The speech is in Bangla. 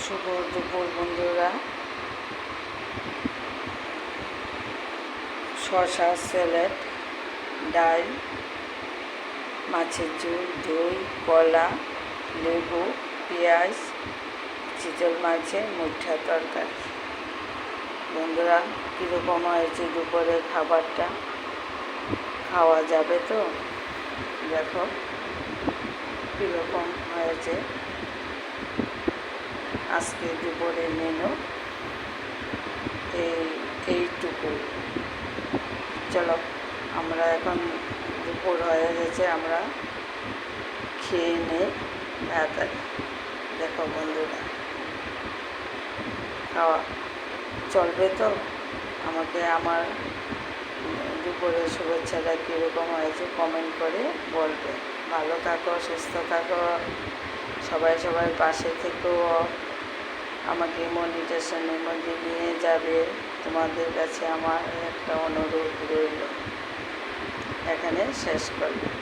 শুভ দুপুর বন্ধুরা। শসা, স্যালাড, ডাল, মাছের ঝোল, দই, কলা, লেবু, পেঁয়াজ, চিতল মাছের মুঠা তরকারি। বন্ধুরা, কীরকম হয়েছে দুপুরের খাবারটা? খাওয়া যাবে তো? দেখো কীরকম হয়েছে আজকে দুপুরের মেনু। এইটুকু। চলো, আমরা এখন দুপুর হয়ে গেছে, আমরা খেয়ে নেই তাড়াতাড়ি। দেখো বন্ধুরা, খাওয়া চলবে তো? আমাকে আমার দুপুরের শুভেচ্ছাটা কীরকম হয়েছে কমেন্ট করে বলবে। ভালো থাকো, সুস্থ থাকো, সবাই সবার পাশে থেকেও আমাকে মনিটেশনের মধ্যে নিয়ে যাবে। তোমাদের কাছে আমার একটা অনুরোধ রইল। এখানে শেষ করলাম।